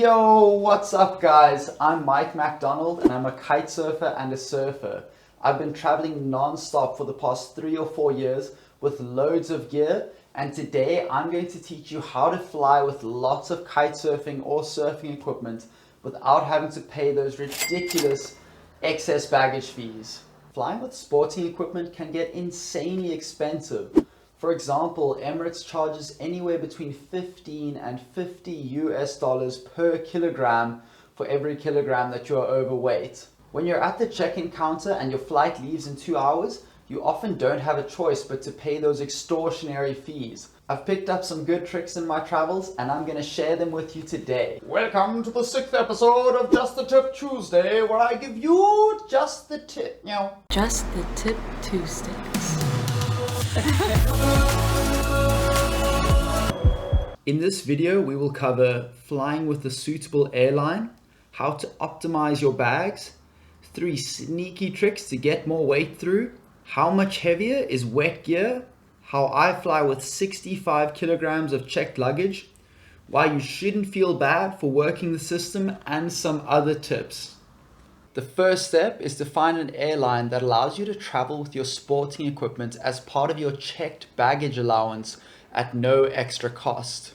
Yo, what's up guys? I'm Mike MacDonald and I'm a kite surfer and a surfer. I've been traveling non-stop for the past 3 or 4 years with loads of gear, and today I'm going to teach you how to fly with lots of kite surfing or surfing equipment without having to pay those ridiculous excess baggage fees. Flying with sporting equipment can get insanely expensive. For example, Emirates charges anywhere between 15 and 50 US dollars per kilogram for every kilogram that you are overweight. When you're at the check-in counter and your flight leaves in 2 hours, you often don't have a choice but to pay those extortionary fees. I've picked up some good tricks in my travels and I'm going to share them with you today. Welcome to the 6th episode of Just the Tip Tuesday, where I give you just the tip. Just the Tip Tuesdays. In this video, we will cover flying with a suitable airline, how to optimize your bags, 3 sneaky tricks to get more weight through, how much heavier is wet gear, how I fly with 65 kilograms of checked luggage, why you shouldn't feel bad for working the system, and some other tips. The first step is to find an airline that allows you to travel with your sporting equipment as part of your checked baggage allowance at no extra cost.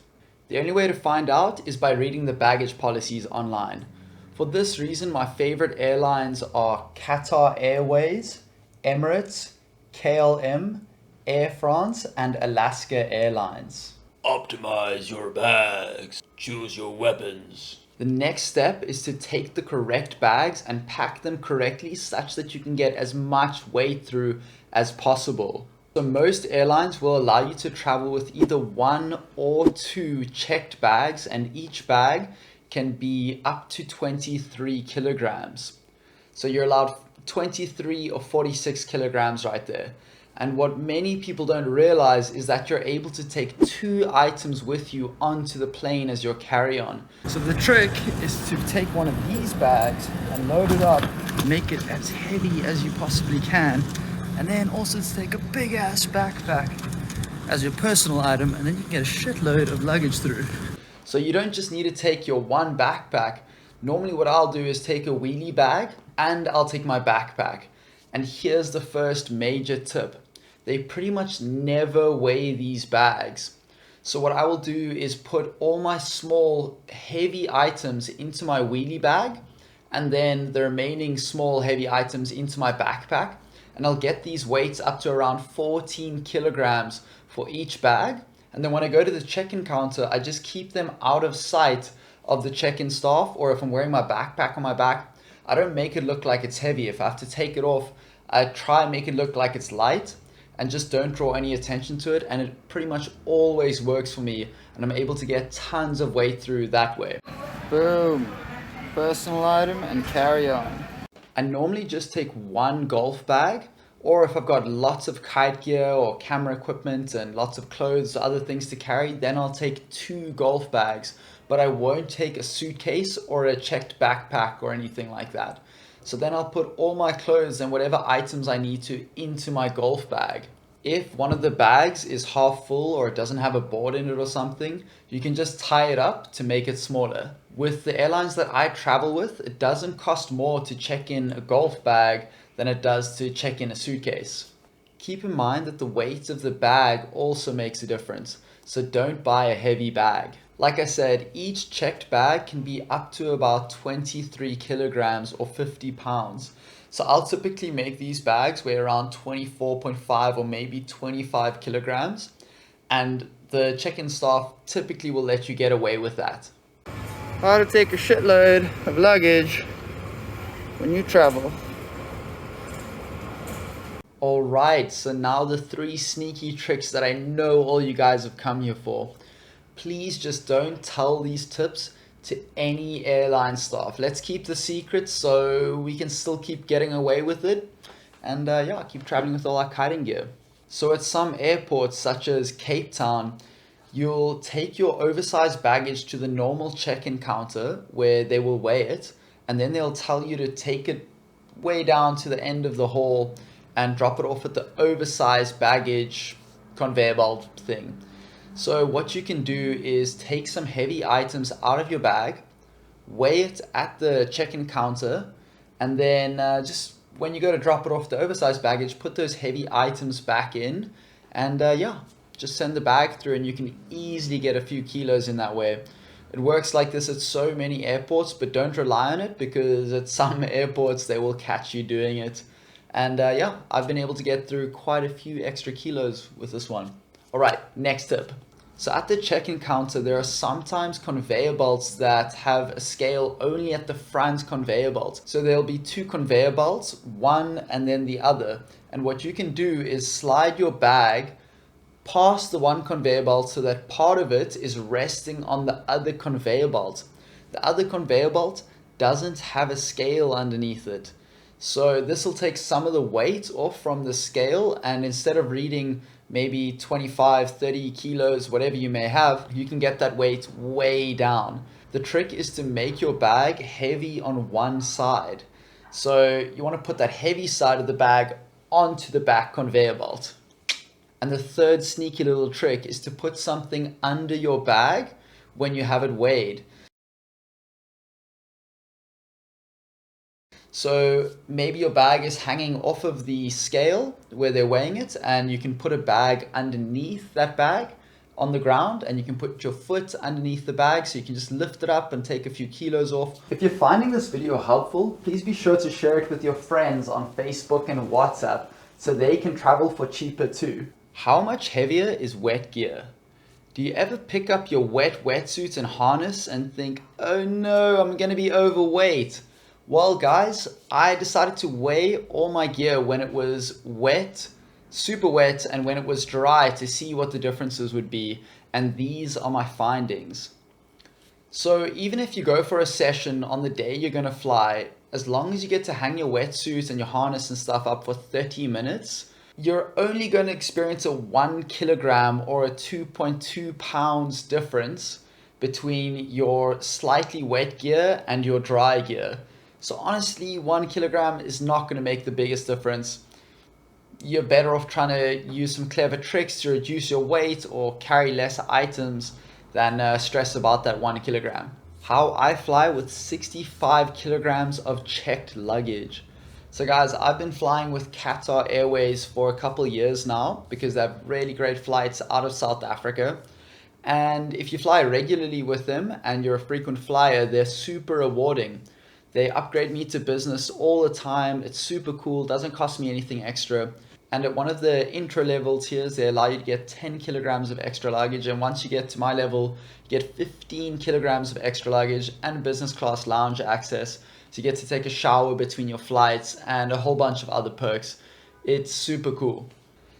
The only way to find out is by reading the baggage policies online. For this reason, my favorite airlines are Qatar Airways, Emirates, KLM, Air France, and Alaska Airlines. Optimize your bags. Choose your weapons. The next step is to take the correct bags and pack them correctly such that you can get as much weight through as possible. So most airlines will allow you to travel with either 1 or 2 checked bags, and each bag can be up to 23 kilograms. So you're allowed 23 or 46 kilograms right there. And what many people don't realize is that you're able to take 2 items with you onto the plane as your carry-on. So the trick is to take one of these bags and load it up, make it as heavy as you possibly can, and then also to take a big ass backpack as your personal item, and then you can get a shitload of luggage through. So you don't just need to take your one backpack. Normally what I'll do is take a wheelie bag and I'll take my backpack. And here's the first major tip. They pretty much never weigh these bags. So what I will do is put all my small heavy items into my wheelie bag, and then the remaining small heavy items into my backpack, and I'll get these weights up to around 14 kilograms for each bag. And then when I go to the check-in counter, I just keep them out of sight of the check-in staff, or if I'm wearing my backpack on my back, I don't make it look like it's heavy. If I have to take it off, I try and make it look like it's light and just don't draw any attention to it, and it pretty much always works for me, and I'm able to get tons of weight through that way. Boom, personal item and carry on. I normally just take 1 golf bag, or if I've got lots of kite gear or camera equipment and lots of clothes or other things to carry, then I'll take 2 golf bags, but I won't take a suitcase or a checked backpack or anything like that. So then I'll put all my clothes and whatever items I need to into my golf bag. If one of the bags is half full or it doesn't have a board in it or something, you can just tie it up to make it smaller. With the airlines that I travel with, it doesn't cost more to check in a golf bag than it does to check in a suitcase. Keep in mind that the weight of the bag also makes a difference, so don't buy a heavy bag. Like I said, each checked bag can be up to about 23 kilograms or 50 pounds. So I'll typically make these bags weigh around 24.5 or maybe 25 kilograms. And the check-in staff typically will let you get away with that. How to take a shitload of luggage when you travel. Alright, so now the 3 sneaky tricks that I know all you guys have come here for. Please just don't tell these tips to any airline staff. Let's keep the secret so we can still keep getting away with it, and keep traveling with all our kiting gear. So at some airports such as Cape Town, you'll take your oversized baggage to the normal check-in counter where they will weigh it, and then they'll tell you to take it way down to the end of the hall and drop it off at the oversized baggage conveyor belt thing. So what you can do is take some heavy items out of your bag, weigh it at the check-in counter, and then just when you go to drop it off the oversized baggage, put those heavy items back in, and yeah, just send the bag through, and you can easily get a few kilos in that way. It works like this at so many airports, but don't rely on it, because at some airports they will catch you doing it. And yeah, I've been able to get through quite a few extra kilos with this one. All right, next tip. So at the check-in counter, there are sometimes conveyor belts that have a scale only at the front conveyor belt. So there'll be two conveyor belts, one and then the other. And what you can do is slide your bag past the one conveyor belt so that part of it is resting on the other conveyor belt. The other conveyor belt doesn't have a scale underneath it. So this will take some of the weight off from the scale, and instead of reading maybe 25, 30 kilos, whatever you may have, you can get that weight way down. The trick is to make your bag heavy on one side. So you want to put that heavy side of the bag onto the back conveyor belt. And the third sneaky little trick is to put something under your bag when you have it weighed. So maybe your bag is hanging off of the scale where they're weighing it, and you can put a bag underneath that bag on the ground, and you can put your foot underneath the bag so you can just lift it up and take a few kilos off. If you're finding this video helpful, please be sure to share it with your friends on Facebook and WhatsApp so they can travel for cheaper too. How much heavier is wet gear? Do you ever pick up your wet wetsuit and harness and think, oh no, I'm gonna be overweight? Well guys, I decided to weigh all my gear when it was wet, super wet, and when it was dry to see what the differences would be, and these are my findings. So even if you go for a session on the day you're gonna fly, as long as you get to hang your wetsuit and your harness and stuff up for 30 minutes, you're only going to experience a 1 kilogram or a 2.2 pounds difference between your slightly wet gear and your dry gear. So honestly, 1 kilogram is not going to make the biggest difference. You're better off trying to use some clever tricks to reduce your weight or carry less items than stress about that 1 kilogram. How I fly with 65 kilograms of checked luggage. So guys, I've been flying with Qatar Airways for a couple years now because they have really great flights out of South Africa. And if you fly regularly with them and you're a frequent flyer, they're super rewarding. They upgrade me to business all the time. It's super cool, doesn't cost me anything extra. And at one of the intro level tiers, they allow you to get 10 kilograms of extra luggage. And once you get to my level, you get 15 kilograms of extra luggage and business class lounge access. So you get to take a shower between your flights and a whole bunch of other perks. It's super cool.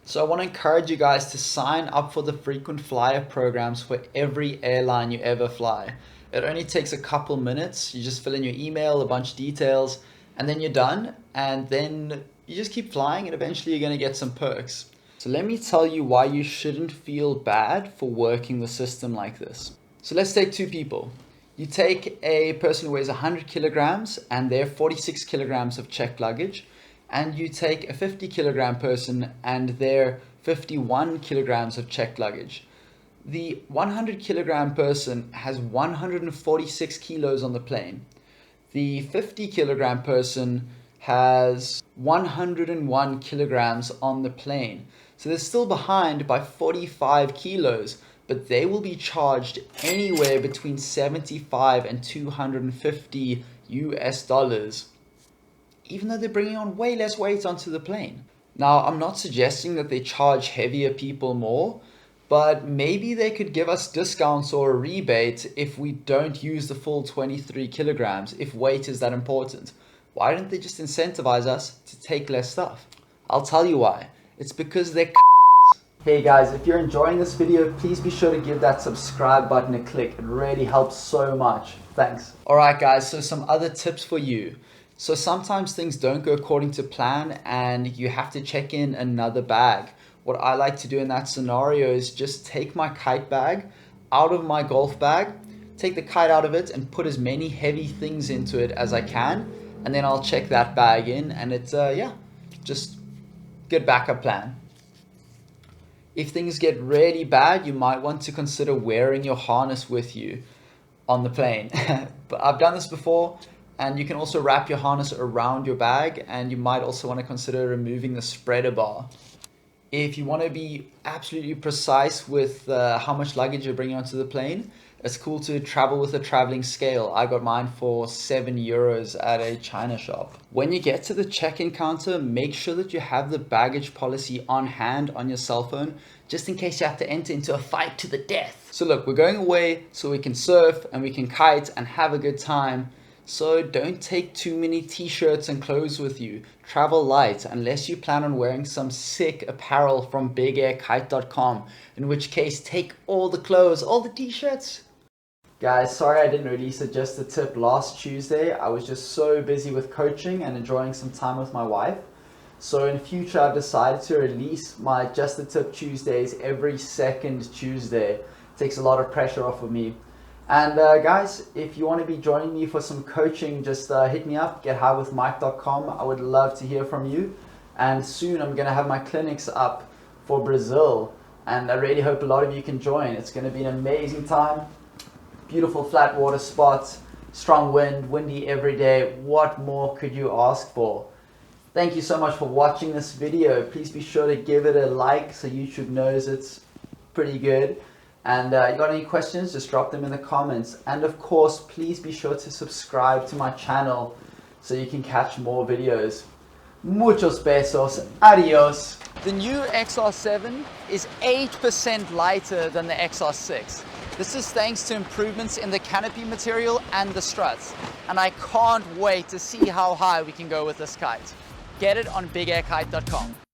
So I want to encourage you guys to sign up for the frequent flyer programs for every airline you ever fly. It only takes a couple minutes. You just fill in your email, a bunch of details, and then you're done. And then you just keep flying, and eventually you're going to get some perks. So let me tell you why you shouldn't feel bad for working the system like this. So let's take two people. You take a person who weighs 100 kilograms and they're 46 kilograms of checked luggage, and you take a 50 kilogram person and they're 51 kilograms of checked luggage. The 100 kilogram person has 146 kilos on the plane. The 50 kilogram person has 101 kilograms on the plane. So they're still behind by 45 kilos, but they will be charged anywhere between 75 and 250 US dollars, even though they're bringing on way less weight onto the plane. Now, I'm not suggesting that they charge heavier people more, but maybe they could give us discounts or a rebate if we don't use the full 23 kilograms, if weight is that important. Why don't they just incentivize us to take less stuff? I'll tell you why. It's because they're Hey guys, if you're enjoying this video, please be sure to give that subscribe button a click. It really helps so much. Thanks. Alright guys, so some other tips for you. So sometimes things don't go according to plan and you have to check in another bag. What I like to do in that scenario is just take my kite bag out of my golf bag, take the kite out of it and put as many heavy things into it as I can, and then I'll check that bag in, and it's just good backup plan. If things get really bad, you might want to consider wearing your harness with you. on the plane. But I've done this before, and you can also wrap your harness around your bag, and you might also want to consider removing the spreader bar. If you want to be absolutely precise with how much luggage you're bringing onto the plane, it's cool to travel with a traveling scale. I got mine for €7 at a China shop. When you get to the check-in counter, make sure that you have the baggage policy on hand on your cell phone, just in case you have to enter into a fight to the death. So look, we're going away so we can surf and we can kite and have a good time. So don't take too many t-shirts and clothes with you. Travel light unless you plan on wearing some sick apparel from bigairkite.com, in which case take all the clothes, all the t-shirts. Guys, sorry I didn't release a Just a Tip last Tuesday. I was just so busy with coaching and enjoying some time with my wife. So in future I've decided to release my Just a Tip Tuesdays every second Tuesday. It takes a lot of pressure off of me. And guys, if you want to be joining me for some coaching, just hit me up, gethighwithmike.com. I would love to hear from you. And soon I'm going to have my clinics up for Brazil. And I really hope a lot of you can join. It's going to be an amazing time. Beautiful flat water spots, strong wind, windy every day. What more could you ask for? Thank you so much for watching this video. Please be sure to give it a like so YouTube knows it's pretty good. And you got any questions, just drop them in the comments. And of course, please be sure to subscribe to my channel so you can catch more videos. Muchos besos. Adios. The new XR7 is 8% lighter than the XR6. This is thanks to improvements in the canopy material and the struts. And I can't wait to see how high we can go with this kite. Get it on bigairkite.com.